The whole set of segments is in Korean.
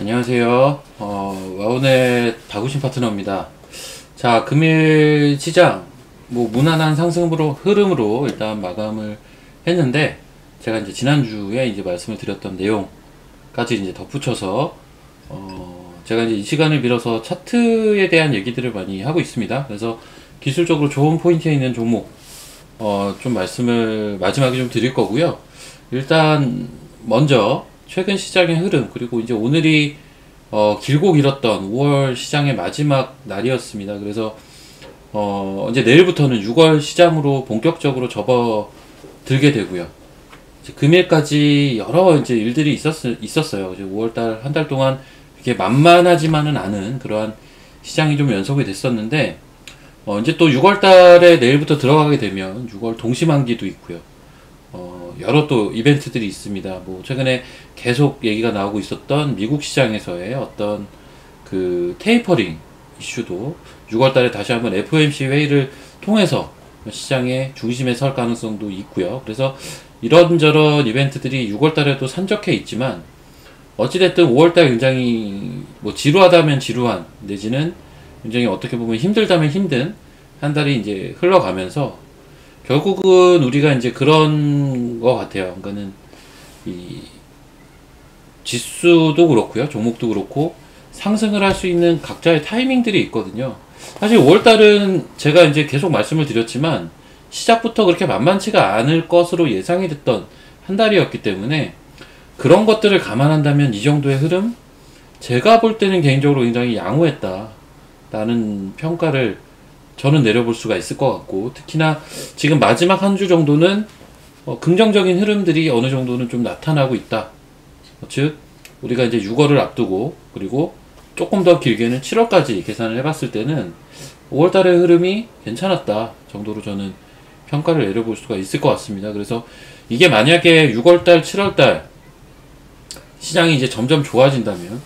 안녕하세요. 와우넷 박우신 파트너입니다. 자, 금일 시장 무난한 상승으로 흐름으로 일단 마감을 했는데, 제가 이제 지난주에 이제 말씀을 드렸던 내용까지 이제 덧붙여서 제가 이제 이 시간을 빌어서 차트에 대한 얘기들을 많이 하고 있습니다. 그래서 기술적으로 좋은 포인트에 있는 종목 좀 말씀을 마지막에 좀 드릴 거고요. 일단 먼저 최근 시장의 흐름, 그리고 이제 오늘이 길고 길었던 5월 시장의 마지막 날이었습니다. 그래서 이제 내일부터는 6월 시장으로 본격적으로 접어들게 되고요. 이제 금일까지 여러 이제 일들이 있었어요. 이제 5월달 한 달 동안 이렇게 만만하지만은 않은 그러한 시장이 좀 연속이 됐었는데, 이제 또 6월달에 내일부터 들어가게 되면 6월 동시만기도 있고요. 여러 또 이벤트들이 있습니다. 뭐 최근에 계속 얘기가 나오고 있었던 미국 시장에서의 어떤 그 테이퍼링 이슈도 6월달에 다시 한번 FOMC 회의를 통해서 시장의 중심에 설 가능성도 있고요. 그래서 이런저런 이벤트들이 6월달에도 산적해 있지만, 어찌됐든 5월달 굉장히 뭐 지루하다면 지루한, 내지는 굉장히 어떻게 보면 힘들다면 힘든 한 달이 이제 흘러가면서, 결국은 우리가 이제 그런 거 같아요. 그러니까는 이 지수도 그렇고요, 종목도 그렇고 상승을 할 수 있는 각자의 타이밍들이 있거든요. 사실 5월달은 제가 이제 계속 말씀을 드렸지만 시작부터 그렇게 만만치가 않을 것으로 예상이 됐던 한 달이었기 때문에, 그런 것들을 감안한다면 이 정도의 흐름, 제가 볼 때는 개인적으로 굉장히 양호했다라는 평가를 저는 내려볼 수가 있을 것 같고, 특히나 지금 마지막 한 주 정도는 긍정적인 흐름들이 어느 정도는 좀 나타나고 있다. 즉 우리가 이제 6월을 앞두고, 그리고 조금 더 길게는 7월까지 계산을 해봤을 때는 5월달의 흐름이 괜찮았다 정도로 저는 평가를 내려볼 수가 있을 것 같습니다. 그래서 이게 만약에 6월달, 7월달 시장이 이제 점점 좋아진다면,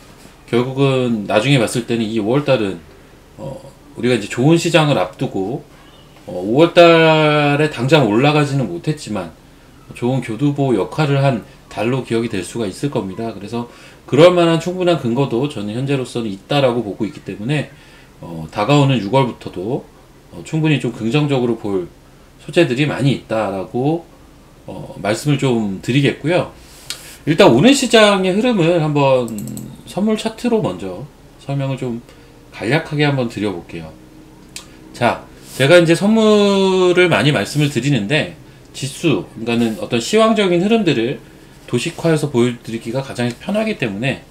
결국은 나중에 봤을 때는 이 5월달은 우리가 이제 좋은 시장을 앞두고 5월달에 당장 올라가지는 못했지만 좋은 교두보 역할을 한 달로 기억이 될 수가 있을 겁니다. 그래서 그럴 만한 충분한 근거도 저는 현재로서는 있다라고 보고 있기 때문에, 다가오는 6월부터도 충분히 좀 긍정적으로 볼 소재들이 많이 있다라고 말씀을 좀 드리겠고요. 일단 오늘 시장의 흐름을 한번 선물 차트로 먼저 설명을 좀 간략하게 한번 드려볼게요. 자, 제가 이제 선물을 많이 말씀을 드리는데, 지수, 그러니까는 어떤 시황적인 흐름들을 도식화해서 보여드리기가 가장 편하기 때문에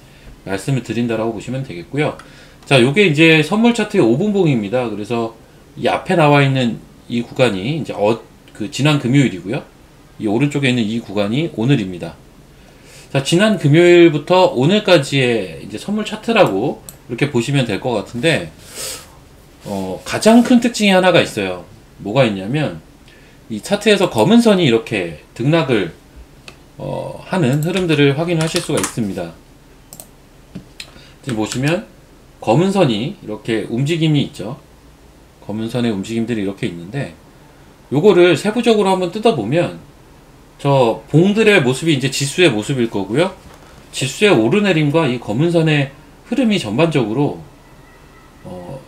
말씀을 드린다라고 보시면 되겠고요. 자, 요게 이제 선물 차트의 5분봉입니다. 그래서 이 앞에 나와 있는 이 구간이 이제 그 지난 금요일이고요. 이 오른쪽에 있는 이 구간이 오늘입니다. 자, 지난 금요일부터 오늘까지의 이제 선물 차트라고 이렇게 보시면 될 것 같은데, 가장 큰 특징이 하나가 있어요. 뭐가 있냐면, 이 차트에서 검은 선이 이렇게 등락을 하는 흐름들을 확인하실 수가 있습니다. 지금 보시면 검은 선이 이렇게 움직임이 있죠. 검은 선의 움직임들이 이렇게 있는데, 요거를 세부적으로 한번 뜯어보면 저 봉들의 모습이 이제 지수의 모습일 거고요. 지수의 오르내림과 이 검은 선의 흐름이 전반적으로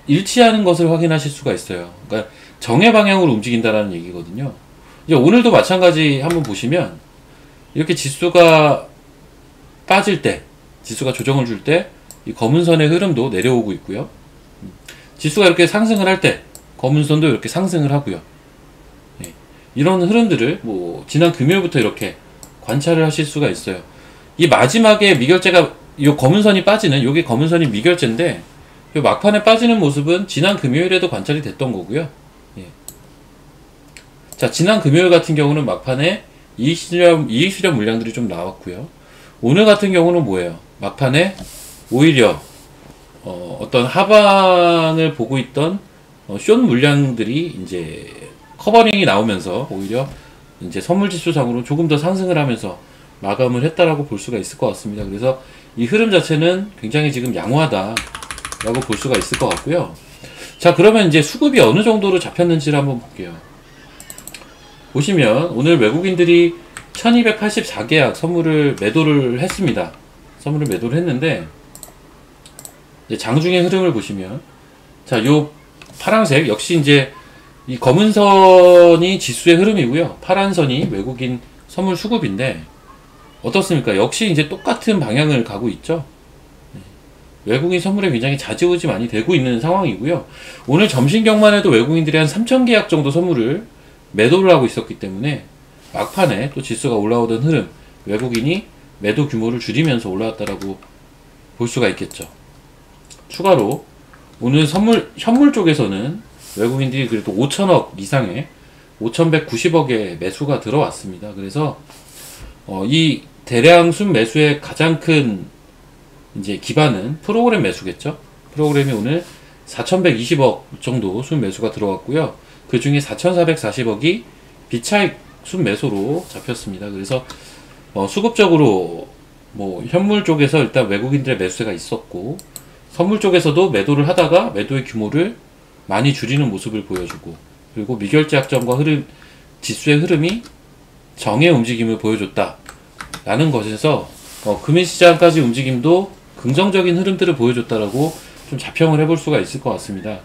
일치하는 것을 확인하실 수가 있어요. 그러니까 정의 방향으로 움직인다라는 얘기거든요. 이제 오늘도 마찬가지 한번 보시면, 이렇게 지수가 빠질 때, 지수가 조정을 줄 때 이 검은 선의 흐름도 내려오고 있고요. 지수가 이렇게 상승을 할 때 검은 선도 이렇게 상승을 하고요. 예, 이런 흐름들을 뭐 지난 금요일부터 이렇게 관찰을 하실 수가 있어요. 이 마지막에 미결제가, 이 검은 선이 빠지는, 요게 검은 선이 미결제인데, 이 막판에 빠지는 모습은 지난 금요일에도 관찰이 됐던 거고요. 예. 자, 지난 금요일 같은 경우는 막판에 이익 실현 물량들이 좀 나왔고요. 오늘 같은 경우는 뭐예요? 막판에 오히려 어떤 하방을 보고 있던 숏 물량들이 이제 커버링이 나오면서 오히려 이제 선물지수상으로 조금 더 상승을 하면서 마감을 했다라고 볼 수가 있을 것 같습니다. 그래서 이 흐름 자체는 굉장히 지금 양호하다라고 볼 수가 있을 것 같고요. 자, 그러면 이제 수급이 어느 정도로 잡혔는지를 한번 볼게요. 보시면 오늘 외국인들이 1284계약 선물을 매도를 했습니다. 선물을 매도를 했는데, 이제 장중의 흐름을 보시면, 자, 요 파란색 역시 이제 이 검은 선이 지수의 흐름이고요. 파란 선이 외국인 선물 수급인데 어떻습니까? 역시 이제 똑같은 방향을 가고 있죠. 외국인 선물에 굉장히 좌지우지 많이 되고 있는 상황이고요. 오늘 점심경만 해도 외국인들이 한 3,000계약 정도 선물을 매도를 하고 있었기 때문에 막판에 또 지수가 올라오던 흐름, 외국인이 매도 규모를 줄이면서 올라왔다라고 볼 수가 있겠죠. 추가로 오늘 현물 쪽에서는 외국인들이 그래도 5천억 이상의 5,190억의 매수가 들어왔습니다. 그래서 이 대량 순 매수의 가장 큰 이제 기반은 프로그램 매수겠죠. 프로그램이 오늘 4,120억 정도 순 매수가 들어왔고요. 그 중에 4,440억이 비차익 순 매수로 잡혔습니다. 그래서 수급적으로 뭐 현물 쪽에서 일단 외국인들의 매수세가 있었고, 선물 쪽에서도 매도를 하다가 매도의 규모를 많이 줄이는 모습을 보여주고, 그리고 미결제 약점과 지수의 흐름이 정의 움직임을 보여줬다 라는 것에서 금일시장까지 움직임도 긍정적인 흐름들을 보여줬다라고 좀 자평을 해볼 수가 있을 것 같습니다.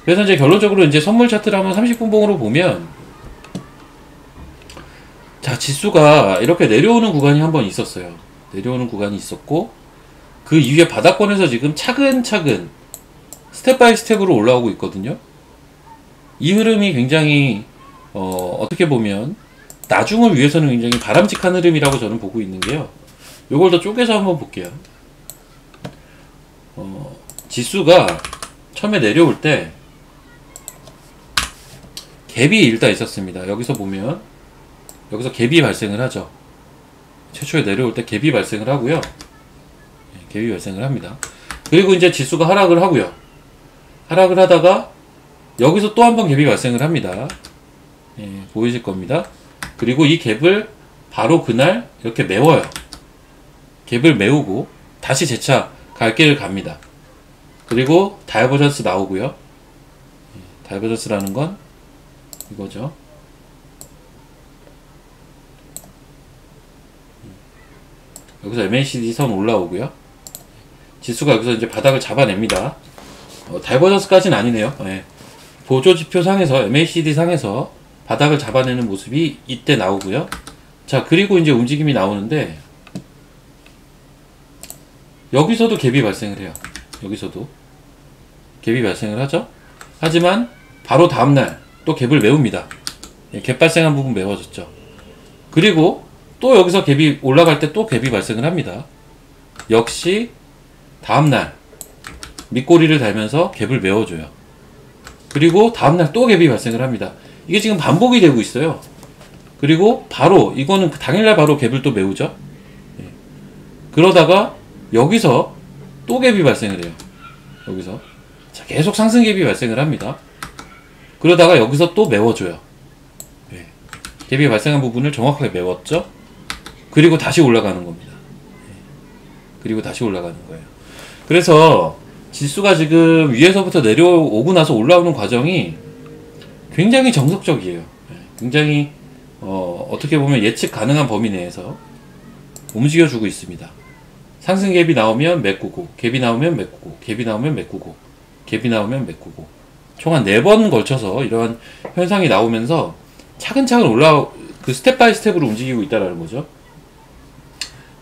그래서 이제 결론적으로 이제 선물 차트를 한번 30분봉으로 보면, 자, 지수가 이렇게 내려오는 구간이 한번 있었어요. 내려오는 구간이 있었고, 그 이후에 바닥권에서 지금 차근차근 스텝 바이 스텝으로 올라오고 있거든요. 이 흐름이 굉장히 어떻게 보면 나중을 위해서는 굉장히 바람직한 흐름이라고 저는 보고 있는 게요. 요걸 더 쪼개서 한번 볼게요. 지수가 처음에 내려올 때 갭이 일단 있었습니다. 여기서 보면 여기서 갭이 발생을 하죠. 최초에 내려올 때 갭이 발생을 하고요. 갭이 발생을 합니다. 그리고 이제 지수가 하락을 하고요. 하락을 하다가 여기서 또 한 번 갭이 발생을 합니다. 보이실 겁니다. 그리고 이 갭을 바로 그날 이렇게 메워요. 갭을 메우고 다시 재차 갈 길을 갑니다. 그리고 다이버전스 나오고요. 다이버전스라는 건 이거죠. 여기서 MACD 선 올라오고요. 지수가 여기서 이제 바닥을 잡아냅니다. 다이버전스까지는 아니네요. 보조지표 상에서 MACD 상에서 바닥을 잡아내는 모습이 이때 나오고요. 자, 그리고 이제 움직임이 나오는데 여기서도 갭이 발생을 해요. 여기서도 갭이 발생을 하죠. 하지만 바로 다음날 또 갭을 메웁니다. 갭 발생한 부분 메워졌죠. 그리고 또 여기서 갭이 올라갈 때 또 갭이 발생을 합니다. 역시 다음날 밑꼬리를 달면서 갭을 메워줘요. 그리고 다음날 또 갭이 발생을 합니다. 이게 지금 반복이 되고 있어요. 그리고 바로 이거는 당일날 바로 갭을 또 메우죠. 그러다가 여기서 또 갭이 발생을 해요. 여기서 자, 계속 상승 갭이 발생을 합니다. 그러다가 여기서 또 메워줘요. 갭이 발생한 부분을 정확하게 메웠죠. 그리고 다시 올라가는 겁니다. 그리고 다시 올라가는 거예요. 그래서 지수가 지금 위에서부터 내려오고 나서 올라오는 과정이 굉장히 정석적이에요. 굉장히 어떻게 보면 예측 가능한 범위 내에서 움직여주고 있습니다. 상승 갭이 나오면 메꾸고, 갭이 나오면 메꾸고, 갭이 나오면 메꾸고, 갭이 나오면 메꾸고, 총 한 4번 걸쳐서 이러한 현상이 나오면서 차근차근 그 스텝 바이 스텝으로 움직이고 있다는 거죠.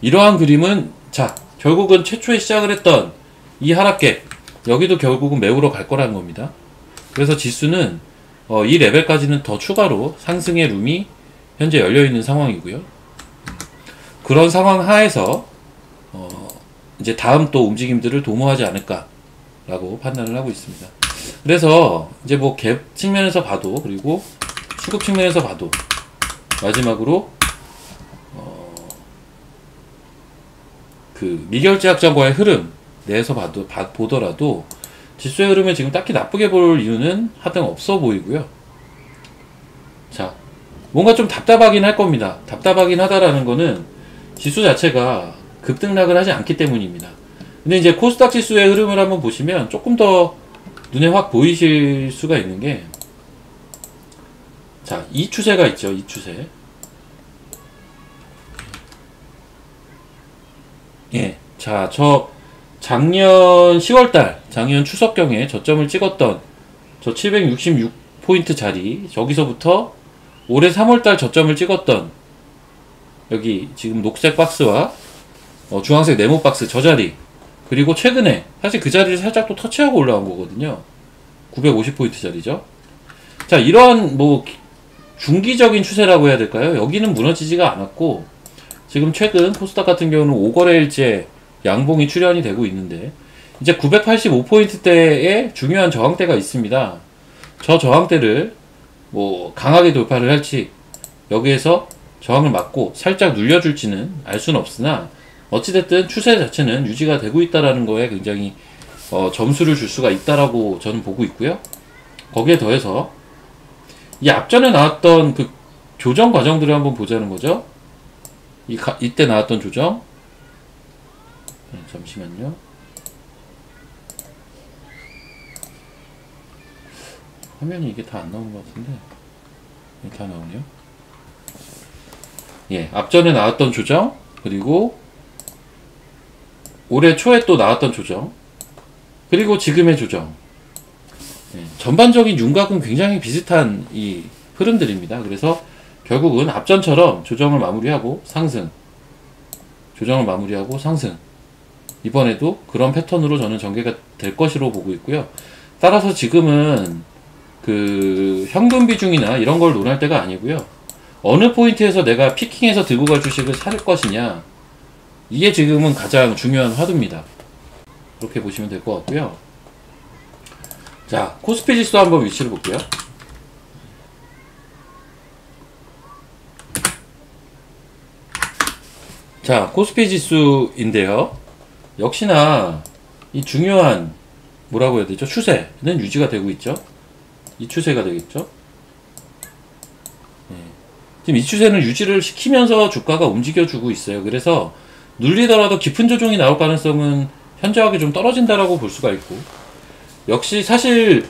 이러한 그림은 자, 결국은 최초에 시작을 했던 이 하락갭, 여기도 결국은 메우러 갈 거라는 겁니다. 그래서 지수는 이 레벨까지는 더 추가로 상승의 룸이 현재 열려있는 상황이고요. 그런 상황 하에서 이제 다음 또 움직임들을 도모하지 않을까 라고 판단을 하고 있습니다. 그래서 이제 뭐 갭 측면에서 봐도, 그리고 수급 측면에서 봐도, 마지막으로 그 미결제 약점과의 흐름 내에서 보더라도 지수의 흐름을 지금 딱히 나쁘게 볼 이유는 하등 없어 보이고요. 자, 뭔가 좀 답답하긴 할 겁니다. 답답하긴 하다라는 거는 지수 자체가 급등락을 하지 않기 때문입니다. 근데 이제 코스닥 지수의 흐름을 한번 보시면 조금 더 눈에 확 보이실 수가 있는 게, 자, 이 추세가 있죠. 이 추세. 자, 작년 10월달, 작년 추석경에 저점을 찍었던 저 766포인트 자리, 저기서부터 올해 3월달 저점을 찍었던 여기 지금 녹색 박스와 주황색 네모 박스 저 자리, 그리고 최근에 사실 그 자리를 살짝 또 터치하고 올라온 거거든요. 950포인트 자리죠. 자, 이러한 뭐 중기적인 추세라고 해야 될까요? 여기는 무너지지가 않았고, 지금 최근 코스닥 같은 경우는 5거래일째 양봉이 출현이 되고 있는데, 이제 985포인트대에 중요한 저항대가 있습니다. 저 저항대를 뭐 강하게 돌파를 할지, 여기에서 저항을 맞고 살짝 눌려줄지는 알 수는 없으나, 어찌됐든 추세 자체는 유지가 되고 있다라는 거에 굉장히 점수를 줄 수가 있다라고 저는 보고 있고요. 거기에 더해서 이 앞전에 나왔던 그 조정 과정들을 한번 보자는 거죠. 이때 나왔던 조정. 잠시만요. 화면이 이게 다 안 나오는 것 같은데. 다 나오네요. 예, 앞전에 나왔던 조정, 그리고 올해 초에 또 나왔던 조정, 그리고 지금의 조정. 예, 전반적인 윤곽은 굉장히 비슷한 이 흐름들입니다. 그래서 결국은 앞전처럼 조정을 마무리하고 상승, 조정을 마무리하고 상승, 이번에도 그런 패턴으로 저는 전개가 될 것으로 보고 있고요. 따라서 지금은 그 현금 비중이나 이런 걸 논할 때가 아니고요. 어느 포인트에서 내가 피킹해서 들고 갈 주식을 살 것이냐, 이게 지금은 가장 중요한 화두입니다. 그렇게 보시면 될 것 같고요. 자, 코스피 지수 한번 위치를 볼게요. 자, 코스피 지수인데요. 역시나 이 중요한 뭐라고 해야 되죠? 추세는 유지가 되고 있죠. 이 추세가 되겠죠. 지금 이 추세는 유지를 시키면서 주가가 움직여주고 있어요. 그래서 눌리더라도 깊은 조정이 나올 가능성은 현저하게 좀 떨어진다라고 볼 수가 있고, 역시 사실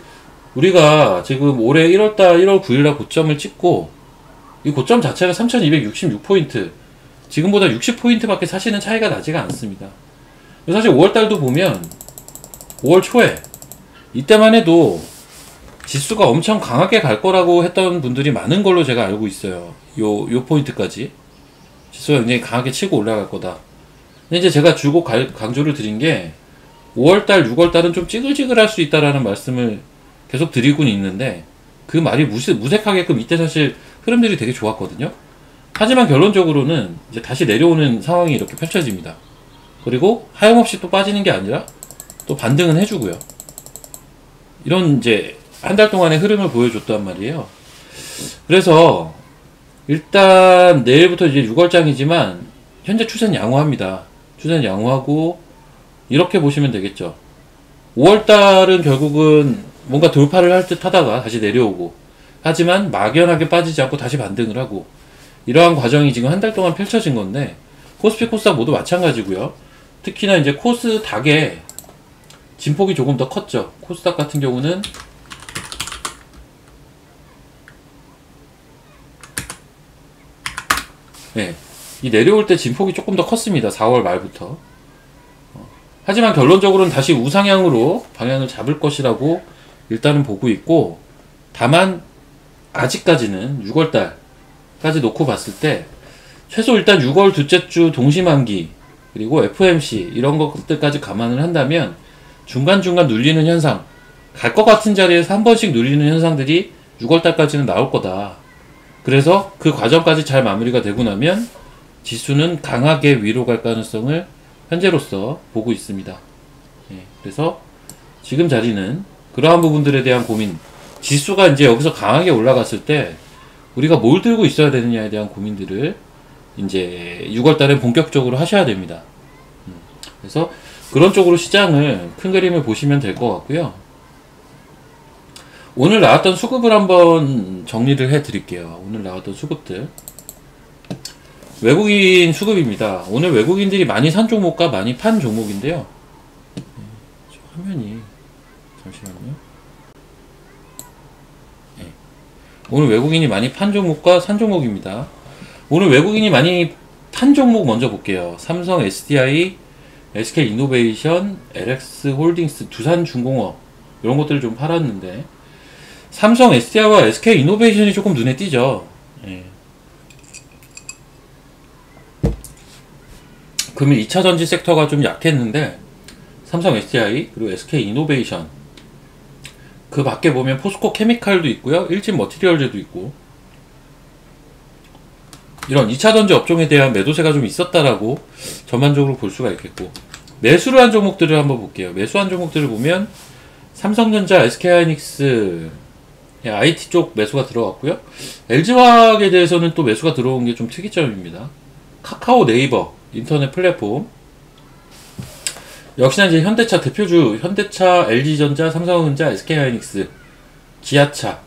우리가 지금 올해 1월달 1월 9일날 고점을 찍고, 이 고점 자체가 3266포인트, 지금보다 60포인트밖에 사실은 차이가 나지가 않습니다. 사실 5월달도 보면 5월 초에 이때만 해도 지수가 엄청 강하게 갈 거라고 했던 분들이 많은 걸로 제가 알고 있어요. 요 포인트까지 지수가 굉장히 강하게 치고 올라갈 거다. 근데 이제 제가 주고 강조를 드린 게 5월달, 6월달은 좀 찌글찌글할 수 있다라는 말씀을 계속 드리고는 있는데, 그 말이 무색하게끔 이때 사실 흐름들이 되게 좋았거든요. 하지만 결론적으로는 이제 다시 내려오는 상황이 이렇게 펼쳐집니다. 그리고 하염없이 또 빠지는 게 아니라 또 반등은 해주고요. 이런 이제 한 달 동안의 흐름을 보여줬단 말이에요. 그래서 일단 내일부터 이제 6월장이지만 현재 추세는 양호합니다. 추세는 양호하고 이렇게 보시면 되겠죠. 5월달은 결국은 뭔가 돌파를 할 듯 하다가 다시 내려오고, 하지만 막연하게 빠지지 않고 다시 반등을 하고, 이러한 과정이 지금 한 달 동안 펼쳐진 건데, 코스피 코스닥 모두 마찬가지고요. 특히나 이제 코스닥의 진폭이 조금 더 컸죠. 코스닥 같은 경우는 네, 이 내려올 때 진폭이 조금 더 컸습니다. 4월 말부터. 하지만 결론적으로는 다시 우상향으로 방향을 잡을 것이라고 일단은 보고 있고, 다만 아직까지는 6월달까지 놓고 봤을 때 최소 일단 6월 둘째 주 동시만기, 그리고 FOMC 이런 것들까지 감안을 한다면 중간중간 눌리는 현상, 갈 것 같은 자리에서 한 번씩 눌리는 현상들이 6월달까지는 나올 거다. 그래서 그 과정까지 잘 마무리가 되고 나면 지수는 강하게 위로 갈 가능성을 현재로서 보고 있습니다. 예, 그래서 지금 자리는 그러한 부분들에 대한 고민, 지수가 이제 여기서 강하게 올라갔을 때 우리가 뭘 들고 있어야 되느냐에 대한 고민들을 이제 6월달에 본격적으로 하셔야 됩니다. 그래서 그런 쪽으로 시장을, 큰 그림을 보시면 될 것 같고요. 오늘 나왔던 수급을 한번 정리를 해 드릴게요. 오늘 나왔던 수급들, 외국인 수급입니다. 오늘 외국인들이 많이 산 종목과 많이 판 종목인데요. 화면이 잠시만요. 네. 오늘 외국인이 많이 판 종목과 산 종목입니다. 오늘 외국인이 많이 판 종목 먼저 볼게요. 삼성, SDI, SK이노베이션, LX홀딩스, 두산중공업 이런 것들을 좀 팔았는데 삼성 SDI와 SK이노베이션이 조금 눈에 띄죠. 예. 금일 2차전지 섹터가 좀 약했는데 삼성 SDI 그리고 SK이노베이션 그 밖에 보면 포스코 케미칼도 있고요, 일진 머티리얼즈도 있고, 이런 2차전지 업종에 대한 매도세가 좀 있었다라고 전반적으로 볼 수가 있겠고, 매수를 한 종목들을 한번 볼게요. 매수한 종목들을 보면 삼성전자, SK하이닉스, IT 쪽 매수가 들어갔고요. LG화학에 대해서는 또 매수가 들어온 게 좀 특이점입니다. 카카오, 네이버, 인터넷 플랫폼, 역시나 이제 현대차 대표주, 현대차, LG전자, 삼성전자, SK하이닉스, 기아차,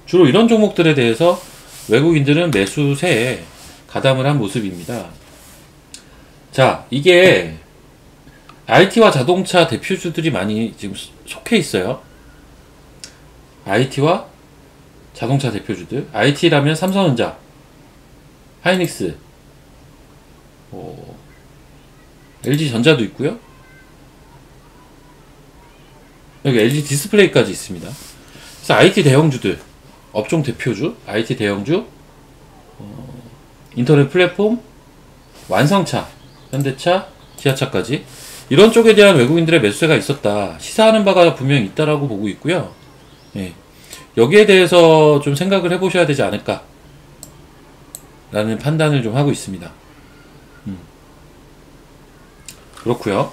주로 이런 종목들에 대해서 외국인들은 매수세에 가담을 한 모습입니다. 자, 이게 IT와 자동차 대표주들이 많이 지금 속해 있어요. IT와 자동차 대표주들. IT라면 삼성전자, 하이닉스, LG전자도 있고요. 여기 LG 디스플레이까지 있습니다. 그래서 IT 대형주들, 업종 대표주, IT 대형주, 인터넷 플랫폼, 완성차, 현대차, 기아차까지 이런 쪽에 대한 외국인들의 매수세가 있었다. 시사하는 바가 분명히 있다라고 보고 있고요. 예. 여기에 대해서 좀 생각을 해보셔야 되지 않을까 라는 판단을 좀 하고 있습니다. 그렇고요.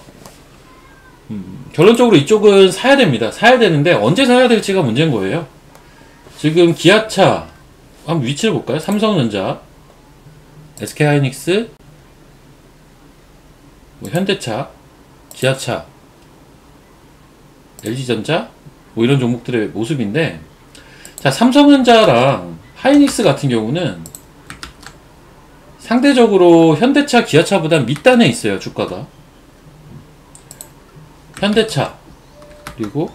결론적으로 이쪽은 사야 됩니다. 사야 되는데 언제 사야 될지가 문제인 거예요. 지금 기아차 한번 위치를 볼까요? 삼성전자, SK하이닉스, 현대차, 기아차, LG전자 뭐 이런 종목들의 모습인데, 자, 삼성전자랑 하이닉스 같은 경우는 상대적으로 현대차, 기아차보다 밑단에 있어요. 주가가 현대차 그리고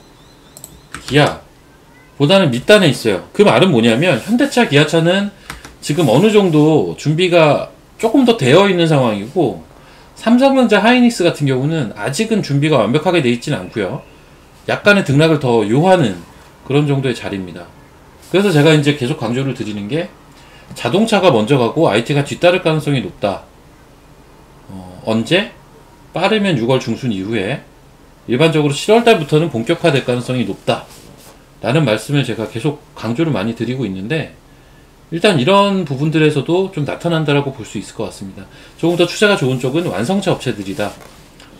기아 보다는 밑단에 있어요. 그 말은 뭐냐면 현대차, 기아차는 지금 어느 정도 준비가 조금 더 되어 있는 상황이고, 삼성전자, 하이닉스 같은 경우는 아직은 준비가 완벽하게 되어 있지는 않고요. 약간의 등락을 더 요하는 그런 정도의 자리입니다. 그래서 제가 이제 계속 강조를 드리는 게, 자동차가 먼저 가고 IT가 뒤따를 가능성이 높다. 언제? 빠르면 6월 중순 이후에, 일반적으로 7월달부터는 본격화될 가능성이 높다 라는 말씀을 제가 계속 강조를 많이 드리고 있는데, 일단 이런 부분들에서도 좀 나타난다라고 볼 수 있을 것 같습니다. 조금 더 추세가 좋은 쪽은 완성차 업체들이다,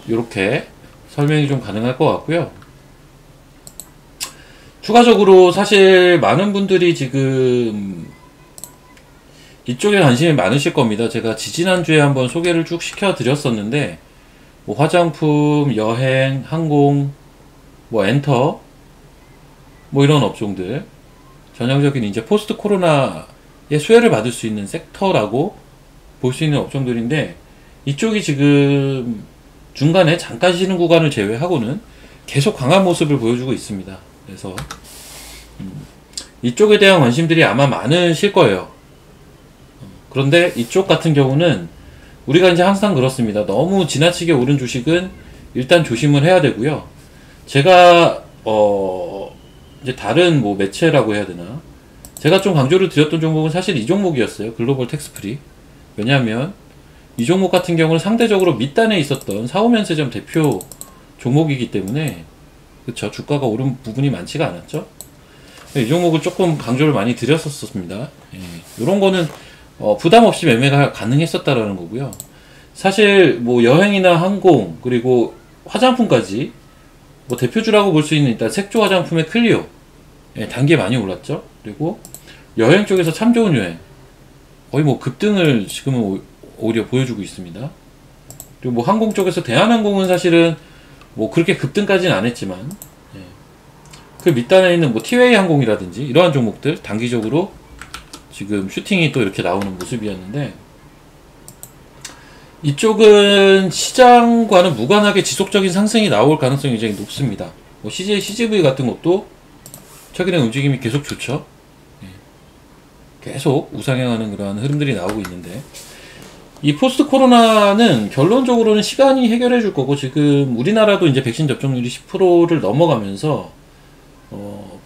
이렇게 설명이 좀 가능할 것 같고요. 추가적으로 사실 많은 분들이 지금 이쪽에 관심이 많으실 겁니다. 제가 지지난주에 한번 소개를 쭉 시켜드렸었는데, 뭐 화장품, 여행, 항공, 뭐 엔터, 뭐 이런 업종들, 전형적인 이제 포스트 코로나의 수혜를 받을 수 있는 섹터라고 볼 수 있는 업종들인데, 이쪽이 지금 중간에 잠깐 쉬는 구간을 제외하고는 계속 강한 모습을 보여주고 있습니다. 그래서 이쪽에 대한 관심들이 아마 많으실 거예요. 그런데 이쪽 같은 경우는 우리가 이제 항상 그렇습니다. 너무 지나치게 오른 주식은 일단 조심을 해야 되고요. 제가 이제 다른 뭐 매체라고 해야 되나, 제가 좀 강조를 드렸던 종목은 사실 이 종목이었어요. 글로벌 텍스프리. 왜냐하면 이 종목 같은 경우는 상대적으로 밑단에 있었던 사후면세점 대표 종목이기 때문에, 그쵸, 주가가 오른 부분이 많지가 않았죠. 이 종목을 조금 강조를 많이 드렸었습니다. 예, 이런 거는 부담 없이 매매가 가능했었다라는 거고요. 사실 뭐 여행이나 항공 그리고 화장품까지 뭐 대표주라고 볼 수 있는, 일단 색조 화장품의 클리오, 예, 단계 많이 올랐죠. 그리고 여행 쪽에서 참 좋은 여행 거의 뭐 급등을 지금은 오히려 보여주고 있습니다. 그리고 뭐 항공 쪽에서 대한항공은 사실은 뭐 그렇게 급등까지는 안 했지만, 예, 그 밑단에 있는 뭐 티웨이 항공이라든지 이러한 종목들 단기적으로 지금 슈팅이 또 이렇게 나오는 모습이었는데, 이쪽은 시장과는 무관하게 지속적인 상승이 나올 가능성이 굉장히 높습니다. 뭐 CJ, CGV 같은 것도 최근에 움직임이 계속 좋죠. 예. 계속 우상향하는 그러한 흐름들이 나오고 있는데, 이 포스트 코로나는 결론적으로는 시간이 해결해 줄 거고, 지금 우리나라도 이제 백신 접종률이 10%를 넘어가면서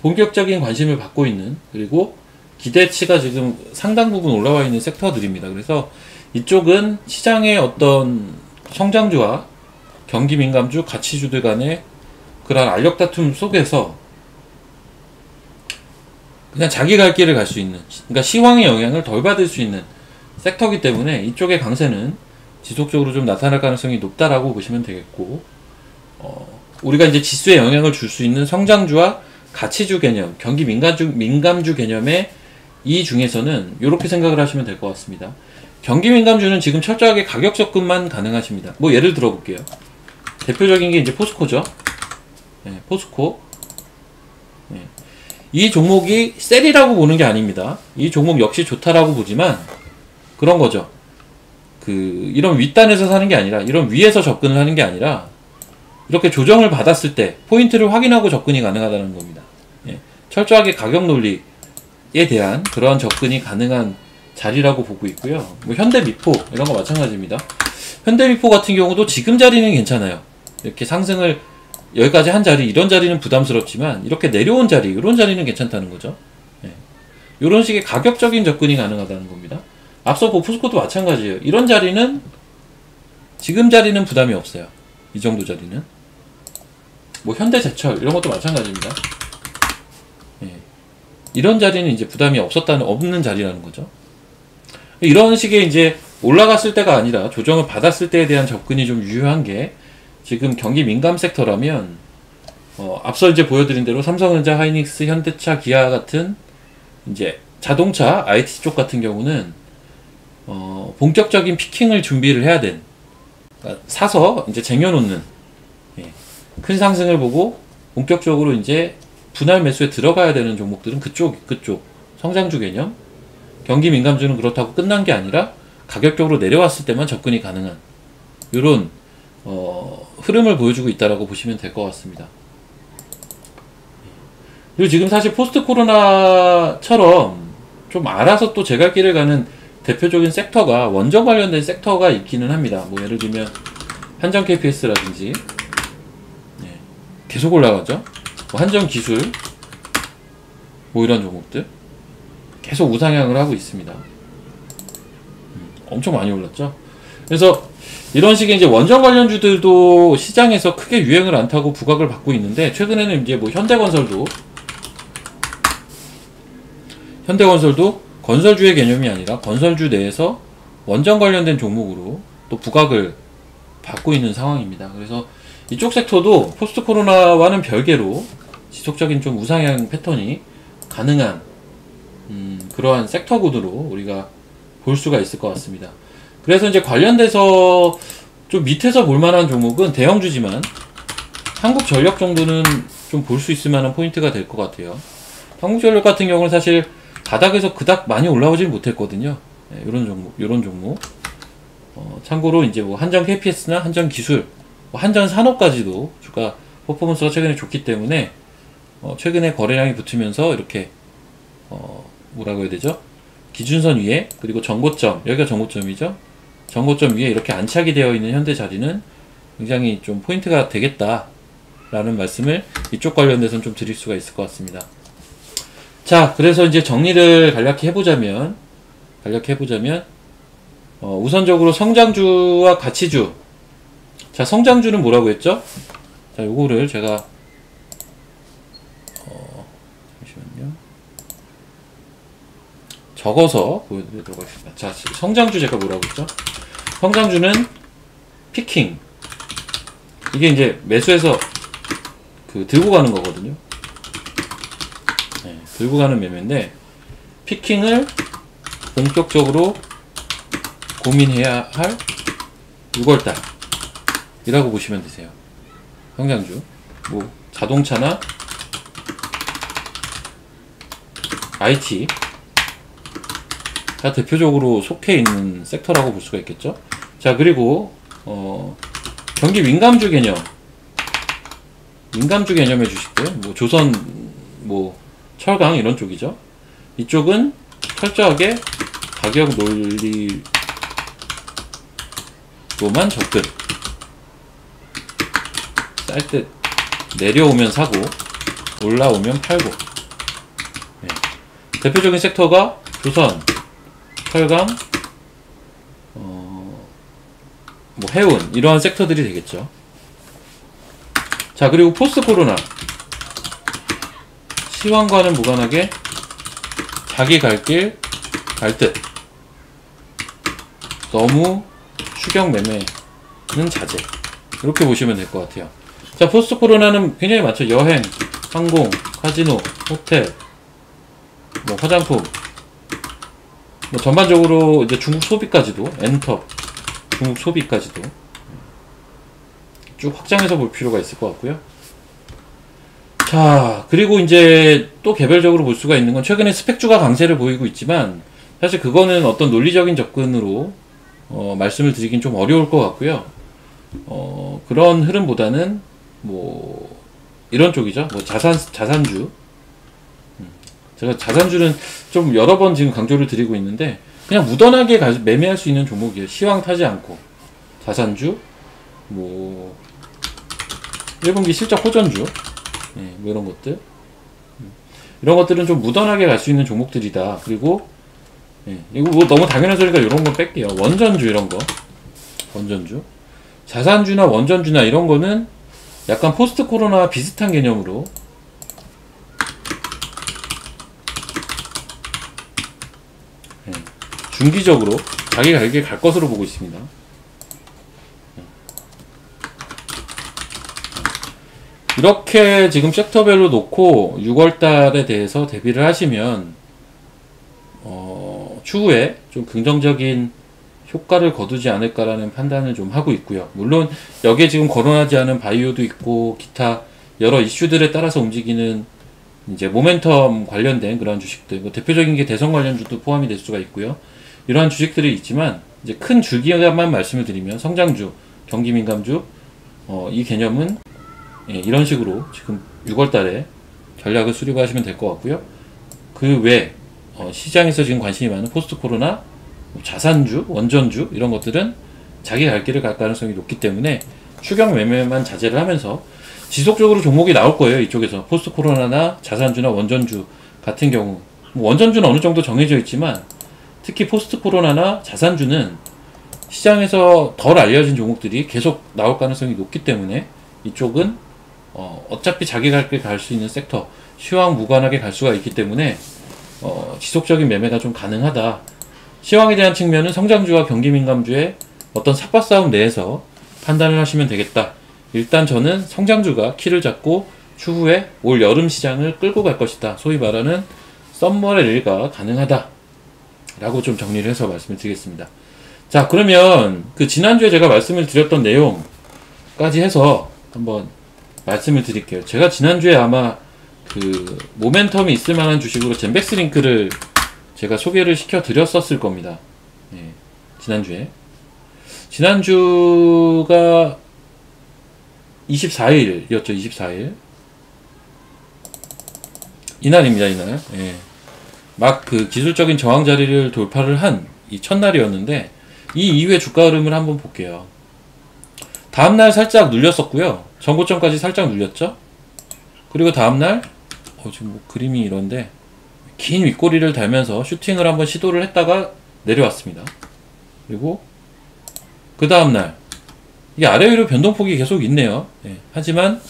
본격적인 관심을 받고 있는, 그리고 기대치가 지금 상당 부분 올라와 있는 섹터들입니다. 그래서 이쪽은 시장의 어떤 성장주와 경기 민감주, 가치주들 간의 그런 알력 다툼 속에서 그냥 자기 갈 길을 갈 수 있는, 그러니까 시황의 영향을 덜 받을 수 있는 섹터이기 때문에 이쪽의 강세는 지속적으로 좀 나타날 가능성이 높다라고 보시면 되겠고, 우리가 이제 지수에 영향을 줄 수 있는 성장주와 가치주 개념, 경기 민감주 개념의 이 중에서는 이렇게 생각을 하시면 될 것 같습니다. 경기 민감주는 지금 철저하게 가격 접근만 가능하십니다. 뭐 예를 들어 볼게요. 대표적인 게 이제 포스코죠. 네, 포스코. 네. 이 종목이 셀이라고 보는 게 아닙니다. 이 종목 역시 좋다라고 보지만 그런 거죠. 이런 윗단에서 사는 게 아니라, 이런 위에서 접근을 하는 게 아니라, 이렇게 조정을 받았을 때 포인트를 확인하고 접근이 가능하다는 겁니다. 예, 철저하게 가격 논리에 대한 그러한 접근이 가능한 자리라고 보고 있고요. 뭐 현대미포 이런 거 마찬가지입니다. 현대미포 같은 경우도 지금 자리는 괜찮아요. 이렇게 상승을 여기까지 한 자리, 이런 자리는 부담스럽지만 이렇게 내려온 자리, 이런 자리는 괜찮다는 거죠. 예, 이런 식의 가격적인 접근이 가능하다는 겁니다. 앞서 포스코도 마찬가지예요. 이런 자리는, 지금 자리는 부담이 없어요. 이 정도 자리는. 뭐 현대제철 이런 것도 마찬가지입니다. 예. 이런 자리는 이제 부담이 없는 자리라는 거죠. 이런 식의 이제 올라갔을 때가 아니라 조정을 받았을 때에 대한 접근이 좀 유효한 게, 지금 경기 민감 섹터라면 앞서 이제 보여드린 대로 삼성전자, 하이닉스, 현대차, 기아 같은 이제 자동차, IT 쪽 같은 경우는 본격적인 피킹을 준비를 해야 된, 그러니까 사서 이제 쟁여놓는, 예, 큰 상승을 보고 본격적으로 이제 분할 매수에 들어가야 되는 종목들은 그쪽 성장주 개념. 경기 민감주는 그렇다고 끝난 게 아니라 가격적으로 내려왔을 때만 접근이 가능한 이런 흐름을 보여주고 있다라고 보시면 될 것 같습니다. 그리고 지금 사실 포스트 코로나처럼 좀 알아서 또 제 갈 길을 가는 대표적인 섹터가, 원전 관련된 섹터가 있기는 합니다. 뭐 예를 들면 한전 KPS라든지, 예, 계속 올라가죠. 뭐 한전 기술, 뭐 이런 종목들 계속 우상향을 하고 있습니다. 엄청 많이 올랐죠. 그래서 이런 식의 이제 원전 관련주들도 시장에서 크게 유행을 안 타고 부각을 받고 있는데, 최근에는 이제 뭐 현대건설도 건설주의 개념이 아니라 건설주 내에서 원전 관련된 종목으로 또 부각을 받고 있는 상황입니다. 그래서 이쪽 섹터도 포스트 코로나와는 별개로 지속적인 좀 우상향 패턴이 가능한 그러한 섹터군으로 우리가 볼 수가 있을 것 같습니다. 그래서 이제 관련돼서 좀 밑에서 볼만한 종목은 대형주지만 한국전력 정도는 좀 볼 수 있을 만한 포인트가 될 것 같아요. 한국전력 같은 경우는 사실 바닥에서 그닥 많이 올라오질 못했거든요. 네, 이런 종목. 참고로 이제 뭐 한전 KPS나 한전 기술, 뭐 한전 산업까지도 주가 퍼포먼스가 최근에 좋기 때문에 최근에 거래량이 붙으면서 이렇게 뭐라고 해야 되죠? 기준선 위에, 그리고 정고점, 여기가 정고점이죠. 정고점 위에 이렇게 안착이 되어 있는 현대 자리는 굉장히 좀 포인트가 되겠다라는 말씀을 이쪽 관련돼서는 좀 드릴 수가 있을 것 같습니다. 자, 그래서 이제 정리를 간략히 해보자면, 우선적으로 성장주와 가치주. 자, 성장주는 뭐라고 했죠? 자, 요거를 제가 잠시만요. 적어서 보여드리도록 하겠습니다. 자, 성장주 제가 뭐라고 했죠? 성장주는 피킹. 이게 이제 매수해서 들고 가는 거거든요. 네, 들고 가는 매매인데, 피킹을 본격적으로 고민해야 할 6월달 이라고 보시면 되세요. 성장주, 뭐 자동차나 IT가 대표적으로 속해 있는 섹터라고 볼 수가 있겠죠. 자, 그리고 경기 민감주 개념의 주식들, 뭐 조선, 뭐 철강 이런 쪽이죠. 이쪽은 철저하게 가격 논리를 로만 접근. 쌀 듯 내려오면 사고 올라오면 팔고. 네. 대표적인 섹터가 조선, 철강, 뭐 해운 이러한 섹터들이 되겠죠. 자, 그리고 포스트 코로나 시황과는 무관하게 자기 갈 길 갈 듯. 너무 추격 매매는 자제. 이렇게 보시면 될 것 같아요. 자, 포스트 코로나는 굉장히 많죠. 여행, 항공, 카지노, 호텔, 뭐 화장품, 뭐 전반적으로 이제 중국 소비까지도, 엔터, 중국 소비까지도 쭉 확장해서 볼 필요가 있을 것 같고요. 자, 그리고 이제 또 개별적으로 볼 수가 있는 건 최근에 스펙주가 강세를 보이고 있지만 사실 그거는 어떤 논리적인 접근으로 말씀을 드리긴 좀 어려울 것 같고요. 그런 흐름보다는 뭐 이런 쪽이죠. 뭐 자산주. 제가 자산주는 좀 여러 번 지금 강조를 드리고 있는데 그냥 무던하게 매매할 수 있는 종목이에요. 시황 타지 않고. 자산주, 뭐 1분기 실적 호전주, 네, 뭐 이런 것들. 이런 것들은 좀 무던하게 갈 수 있는 종목들이다. 그리고 이거 뭐 너무 당연한 소리가 이런 건 뺄게요. 원전주 이런 거. 원전주. 자산주나 원전주나 이런 거는 약간 포스트 코로나 비슷한 개념으로 중기적으로 자기 갈 길 갈 것으로 보고 있습니다. 이렇게 지금 섹터별로 놓고 6월달에 대해서 대비를 하시면 추후에 좀 긍정적인 효과를 거두지 않을까라는 판단을 좀 하고 있고요. 물론 여기에 지금 거론하지 않은 바이오도 있고 기타 여러 이슈들에 따라서 움직이는 이제 모멘텀 관련된 그런 주식들, 뭐 대표적인 게 대선 관련주도 포함이 될 수가 있고요. 이러한 주식들이 있지만 이제 큰 줄기만 말씀을 드리면 성장주, 경기민감주, 이 개념은 이런 식으로 지금 6월달에 전략을 수립하시면 될 것 같고요. 그 외 시장에서 지금 관심이 많은 포스트 코로나, 자산주, 원전주 이런 것들은 자기 갈 길을 갈 가능성이 높기 때문에 추격 매매만 자제를 하면서 지속적으로 종목이 나올 거예요. 이쪽에서 포스트 코로나나 자산주나 원전주 같은 경우, 뭐 원전주는 어느 정도 정해져 있지만 특히 포스트 코로나나 자산주는 시장에서 덜 알려진 종목들이 계속 나올 가능성이 높기 때문에 이쪽은 어차피 자기 갈 길 갈 수 있는 섹터, 시황 무관하게 갈 수가 있기 때문에 지속적인 매매가 좀 가능하다. 시황에 대한 측면은 성장주와 경기민감주의 어떤 삽바 싸움 내에서 판단을 하시면 되겠다. 일단 저는 성장주가 키를 잡고 추후에 올 여름 시장을 끌고 갈 것이다. 소위 말하는 썸머 랠리가 가능하다 라고 좀 정리를 해서 말씀을 드리겠습니다. 자, 그러면 그 지난주에 제가 말씀을 드렸던 내용까지 해서 한번 말씀을 드릴게요. 제가 지난주에 아마 그 모멘텀이 있을 만한 주식으로 젠백스링크를 제가 소개를 시켜 드렸었을 겁니다. 지난주가 24일이었죠. 24일 이날입니다. 이날. 막 그 기술적인 저항 자리를 돌파를 한 이 첫날이었는데 이 이후의 주가 흐름을 한번 볼게요. 다음날 살짝 눌렸었고요. 전고점까지 살짝 눌렸죠. 그리고 다음날 지금 뭐 그림이 이런데 긴 윗꼬리를 달면서 슈팅을 한번 시도를 했다가 내려왔습니다. 그리고 그 다음날 이게 아래 위로 변동폭이 계속 있네요. 하지만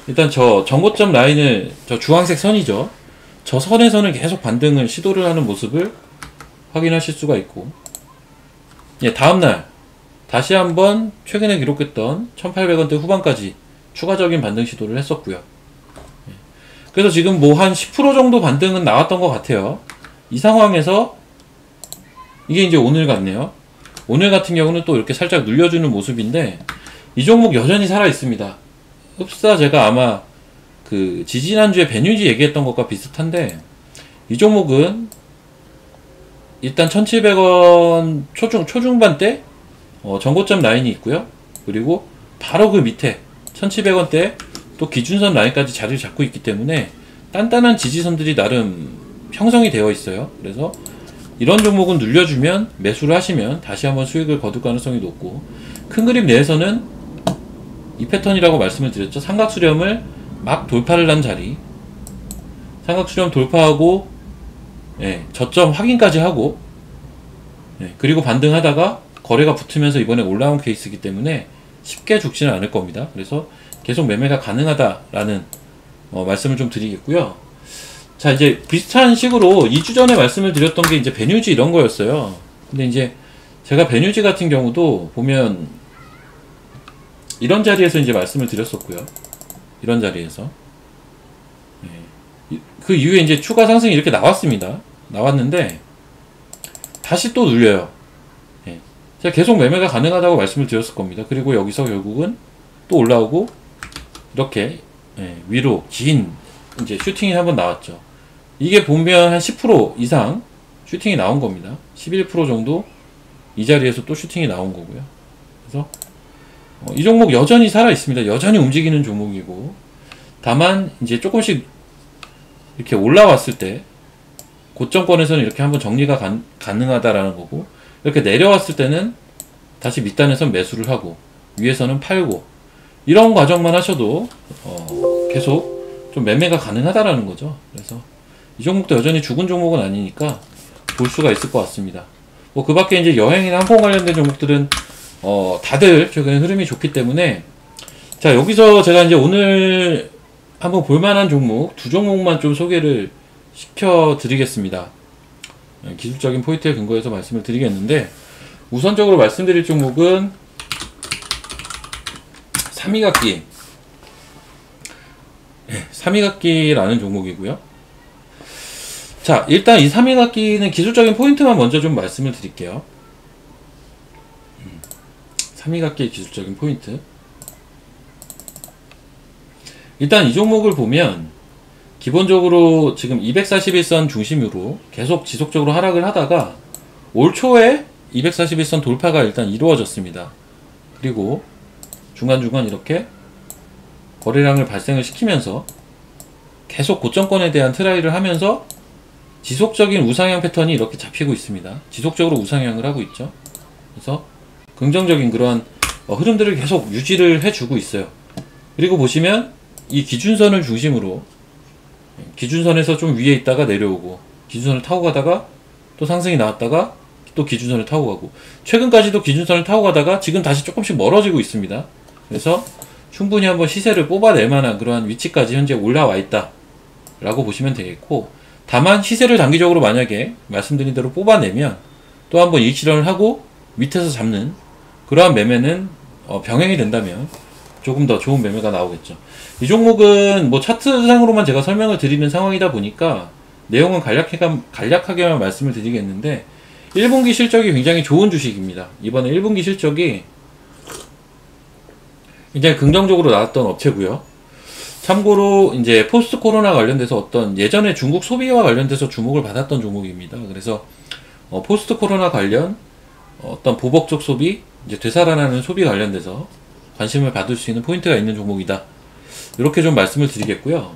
일단 저 전고점 라인을, 저 주황색 선이죠, 저 선에서는 계속 반등을 시도를 하는 모습을 확인하실 수가 있고, 다음날 다시 한번 최근에 기록했던 1800원대 후반까지 추가적인 반등 시도를 했었고요. 그래서 지금 뭐 한 10% 정도 반등은 나왔던 것 같아요. 이 상황에서 이게 이제 오늘 같네요. 오늘 같은 경우는 또 이렇게 살짝 눌려주는 모습인데 이 종목 여전히 살아 있습니다. 흡사 제가 아마 그 지지난주에 베뉴지 얘기했던 것과 비슷한데 이 종목은 일단 1700원 초중반대 전고점 라인이 있고요. 그리고 바로 그 밑에 1700원대 또 기준선 라인까지 자리를 잡고 있기 때문에 단단한 지지선들이 나름 형성이 되어 있어요. 그래서 이런 종목은 눌려주면 매수를 하시면 다시 한번 수익을 거둘 가능성이 높고, 큰 그림 내에서는 이 패턴이라고 말씀을 드렸죠. 삼각수렴을 막 돌파를 한 자리, 삼각수렴 돌파하고 저점 확인까지 하고 그리고 반등하다가 거래가 붙으면서 이번에 올라온 케이스이기 때문에 쉽게 죽지는 않을 겁니다. 그래서 계속 매매가 가능하다라는 말씀을 좀 드리겠고요. 자, 이제 비슷한 식으로 2주 전에 말씀을 드렸던 게 이제 베뉴지 이런 거였어요. 근데 이제 제가 베뉴지 같은 경우도 보면 이런 자리에서 이제 말씀을 드렸었고요. 이런 자리에서 그 이후에 이제 추가 상승이 이렇게 나왔습니다. 나왔는데 다시 또 눌려요. 제가 계속 매매가 가능하다고 말씀을 드렸을 겁니다. 그리고 여기서 결국은 또 올라오고 이렇게 위로 긴 이제 슈팅이 한번 나왔죠. 이게 보면 한 10% 이상 슈팅이 나온 겁니다. 11% 정도 이 자리에서 또 슈팅이 나온 거고요. 그래서 이 종목 여전히 살아 있습니다. 여전히 움직이는 종목이고, 다만 이제 조금씩 이렇게 올라왔을 때 고점권에서는 이렇게 한번 정리가 가능하다라는 거고, 이렇게 내려왔을 때는 다시 밑단에선 매수를 하고 위에서는 팔고, 이런 과정만 하셔도 계속 좀 매매가 가능하다라는 거죠. 그래서 이 종목도 여전히 죽은 종목은 아니니까 볼 수가 있을 것 같습니다. 뭐 그 밖에 이제 여행이나 항공 관련된 종목들은 다들 최근에 흐름이 좋기 때문에, 자, 여기서 제가 이제 오늘 한번 볼만한 종목 두 종목만 좀 소개를 시켜 드리겠습니다. 기술적인 포인트에 근거해서 말씀을 드리겠는데, 우선적으로 말씀드릴 종목은 3위각기 3위각기라는 종목이고요. 자, 일단 이 3위각기는 기술적인 포인트만 먼저 좀 말씀을 드릴게요. 3위각기의 기술적인 포인트, 일단 이 종목을 보면 기본적으로 지금 241선 중심으로 계속 지속적으로 하락을 하다가 올 초에 241선 돌파가 일단 이루어졌습니다. 그리고 중간중간 이렇게 거래량을 발생을 시키면서 계속 고점권에 대한 트라이를 하면서 지속적인 우상향 패턴이 이렇게 잡히고 있습니다. 지속적으로 우상향을 하고 있죠. 그래서 긍정적인 그러한 흐름들을 계속 유지를 해주고 있어요. 그리고 보시면 이 기준선을 중심으로 기준선에서 좀 위에 있다가 내려오고, 기준선을 타고 가다가 또 상승이 나왔다가 또 기준선을 타고 가고, 최근까지도 기준선을 타고 가다가 지금 다시 조금씩 멀어지고 있습니다. 그래서 충분히 한번 시세를 뽑아낼 만한 그러한 위치까지 현재 올라와 있다 라고 보시면 되겠고, 다만 시세를 단기적으로 만약에 말씀드린 대로 뽑아내면 또 한번 이익 실현을 하고 밑에서 잡는 그러한 매매는 병행이 된다면 조금 더 좋은 매매가 나오겠죠. 이 종목은 뭐 차트상으로만 제가 설명을 드리는 상황이다 보니까 내용은 간략하게만 말씀을 드리겠는데, 1분기 실적이 굉장히 좋은 주식입니다. 이번에 1분기 실적이 굉장히 긍정적으로 나왔던 업체고요. 참고로 이제 포스트 코로나 관련돼서 어떤 예전에 중국 소비와 관련돼서 주목을 받았던 종목입니다. 그래서 포스트 코로나 관련 어떤 보복적 소비, 이제 되살아나는 소비 관련돼서 관심을 받을 수 있는 포인트가 있는 종목이다. 이렇게 좀 말씀을 드리겠고요.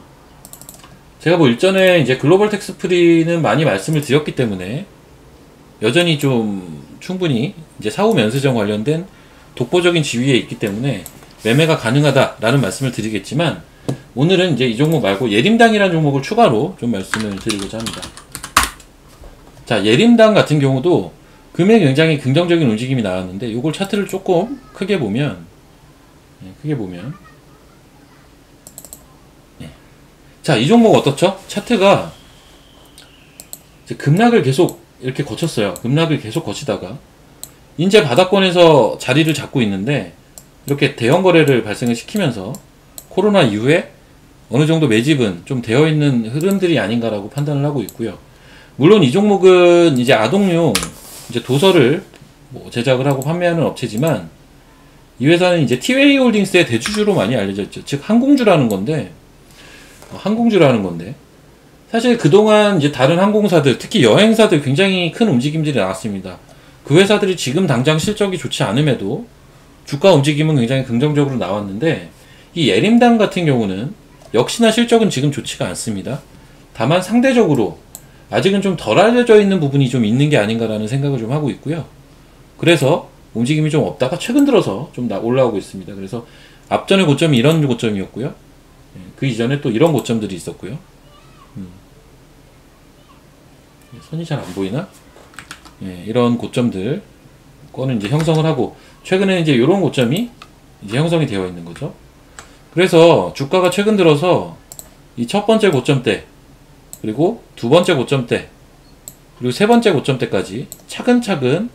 제가 뭐 일전에 이제 글로벌 텍스 프리는 많이 말씀을 드렸기 때문에 여전히 좀 충분히 이제 사후 면세점 관련된 독보적인 지위에 있기 때문에 매매가 가능하다라는 말씀을 드리겠지만, 오늘은 이제 이 종목 말고 예림당이라는 종목을 추가로 좀 말씀을 드리고자 합니다. 자, 예림당 같은 경우도 금액 굉장히 긍정적인 움직임이 나왔는데, 이걸 차트를 조금 크게 보면 자, 이 종목 어떻죠? 차트가 이제 급락을 계속 이렇게 거쳤어요. 급락을 계속 거치다가 이제 바닥권에서 자리를 잡고 있는데, 이렇게 대형 거래를 발생을 시키면서 코로나 이후에 어느 정도 매집은 좀 되어 있는 흐름들이 아닌가라고 판단을 하고 있고요. 물론 이 종목은 이제 아동용 이제 도서를 뭐 제작을 하고 판매하는 업체지만, 이 회사는 이제 티웨이 홀딩스의 대주주로 많이 알려져 있죠. 즉 항공주라는 건데, 사실 그동안 이제 다른 항공사들, 특히 여행사들 굉장히 큰 움직임들이 나왔습니다. 그 회사들이 지금 당장 실적이 좋지 않음에도 주가 움직임은 굉장히 긍정적으로 나왔는데, 이 예림당 같은 경우는 역시나 실적은 지금 좋지가 않습니다. 다만 상대적으로 아직은 좀 덜 알려져 있는 부분이 좀 있는 게 아닌가라는 생각을 좀 하고 있고요. 그래서 움직임이 좀 없다가 최근 들어서 좀 올라오고 있습니다. 그래서 앞전의 고점이 이런 고점이었고요. 그 이전에 또 이런 고점들이 있었고요. 선이 잘 안 보이나? 이런 고점들 거는 이제 형성을 하고, 최근에 이제 이런 고점이 이제 형성이 되어 있는 거죠. 그래서 주가가 최근 들어서 이 첫 번째 고점대, 그리고 두 번째 고점대, 그리고 세 번째 고점대까지 차근차근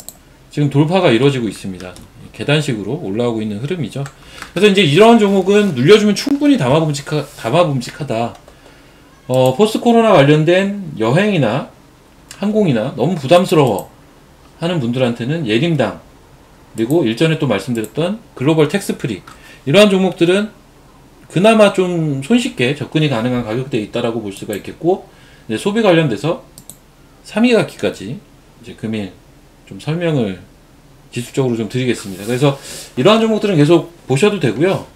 지금 돌파가 이루어지고 있습니다. 계단식으로 올라오고 있는 흐름이죠. 그래서 이제 이런 종목은 눌려주면 충분히 담아봄직하다. 포스트 코로나 관련된 여행이나 항공이나 너무 부담스러워 하는 분들한테는 예림당, 그리고 일전에 또 말씀드렸던 글로벌 텍스프리, 이러한 종목들은 그나마 좀 손쉽게 접근이 가능한 가격대에 있다라고 볼 수가 있겠고, 이제 소비 관련돼서 3위각기까지 이제 금일 좀 설명을 기술적으로 좀 드리겠습니다. 그래서 이러한 종목들은 계속 보셔도 되고요.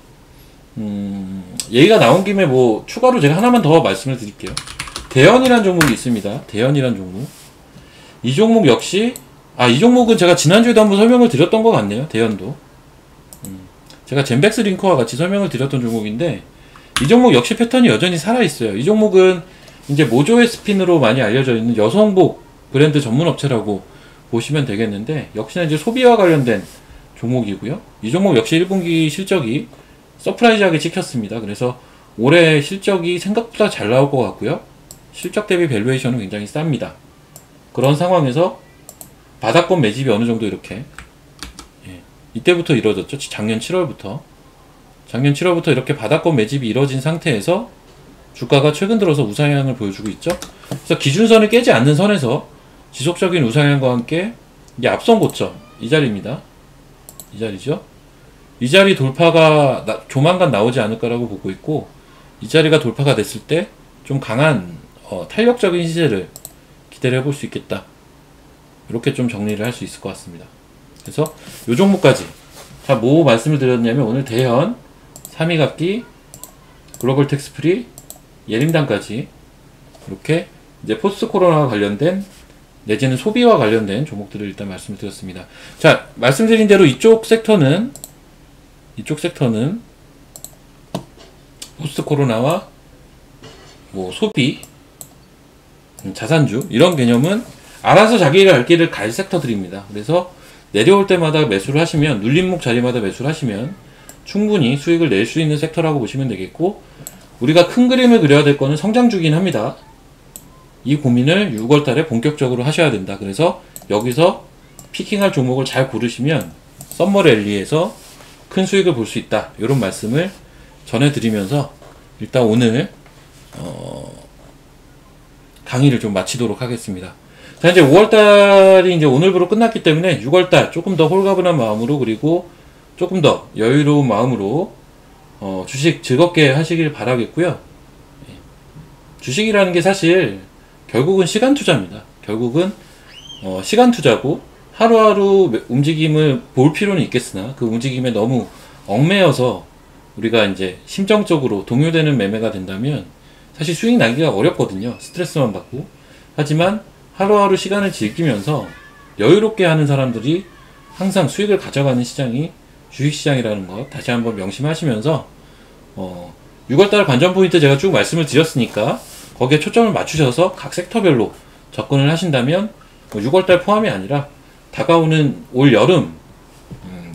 얘기가 나온 김에 뭐 추가로 제가 하나만 더 말씀을 드릴게요. 대연이란 종목이 있습니다. 대연이란 종목. 이 종목 역시, 이 종목은 제가 지난주에도 한번 설명을 드렸던 것 같네요. 대연도. 제가 젠백스 링크와 같이 설명을 드렸던 종목인데, 이 종목 역시 패턴이 여전히 살아있어요. 이 종목은 이제 모조의 스핀으로 많이 알려져 있는 여성복 브랜드 전문 업체라고 보시면 되겠는데, 역시나 이제 소비와 관련된 종목이고요. 이 종목 역시 1분기 실적이 서프라이즈하게 찍혔습니다. 그래서 올해 실적이 생각보다 잘 나올 것 같고요. 실적 대비 밸류에이션은 굉장히 쌉니다. 그런 상황에서 바닥권 매집이 어느 정도 이렇게 이때부터 이루어졌죠. 작년 7월부터 이렇게 바닥권 매집이 이루어진 상태에서 주가가 최근 들어서 우상향을 보여주고 있죠. 그래서 기준선을 깨지 않는 선에서 지속적인 우상향과 함께 이게 앞선 고점 이 자리입니다. 이 자리죠. 이 자리 돌파가 조만간 나오지 않을까라고 보고 있고, 이 자리가 돌파가 됐을 때 좀 강한 탄력적인 시세를 기대를 해볼 수 있겠다. 이렇게 좀 정리를 할 수 있을 것 같습니다. 그래서 요 종목까지 뭐 말씀을 드렸냐면, 오늘 대현, 3위각기, 글로벌 텍스프리, 예림당까지 이렇게 이제 포스트 코로나와 관련된 내지는 소비와 관련된 종목들을 일단 말씀을 드렸습니다. 자, 말씀드린 대로 이쪽 섹터는 포스트 코로나와 뭐 소비, 자산주 이런 개념은 알아서 자기가 갈 길을 갈 섹터들입니다. 그래서 내려올 때마다 매수를 하시면, 눌림목 자리마다 매수를 하시면 충분히 수익을 낼 수 있는 섹터라고 보시면 되겠고, 우리가 큰 그림을 그려야 될 거는 성장주긴 합니다. 이 고민을 6월달에 본격적으로 하셔야 된다. 그래서 여기서 피킹할 종목을 잘 고르시면 썸머 랠리에서 큰 수익을 볼 수 있다. 이런 말씀을 전해드리면서 일단 오늘 강의를 좀 마치도록 하겠습니다. 자, 이제 5월달이 이제 오늘부로 끝났기 때문에 6월달 조금 더 홀가분한 마음으로, 그리고 조금 더 여유로운 마음으로 주식 즐겁게 하시길 바라겠고요. 주식이라는 게 사실 결국은 시간 투자입니다. 결국은 시간 투자고, 하루하루 움직임을 볼 필요는 있겠으나 그 움직임에 너무 얽매여서 우리가 이제 심정적으로 동요되는 매매가 된다면 사실 수익 나기가 어렵거든요. 스트레스만 받고. 하지만 하루하루 시간을 즐기면서 여유롭게 하는 사람들이 항상 수익을 가져가는 시장이 주식시장이라는 것 다시 한번 명심하시면서 6월달 관전 포인트 제가 쭉 말씀을 드렸으니까 거기에 초점을 맞추셔서 각 섹터별로 접근을 하신다면 6월달 포함이 아니라 다가오는 올 여름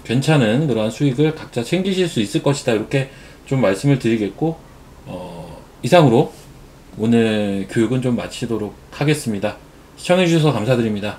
괜찮은 그러한 수익을 각자 챙기실 수 있을 것이다. 이렇게 좀 말씀을 드리겠고, 이상으로 오늘 교육은 좀 마치도록 하겠습니다. 시청해주셔서 감사드립니다.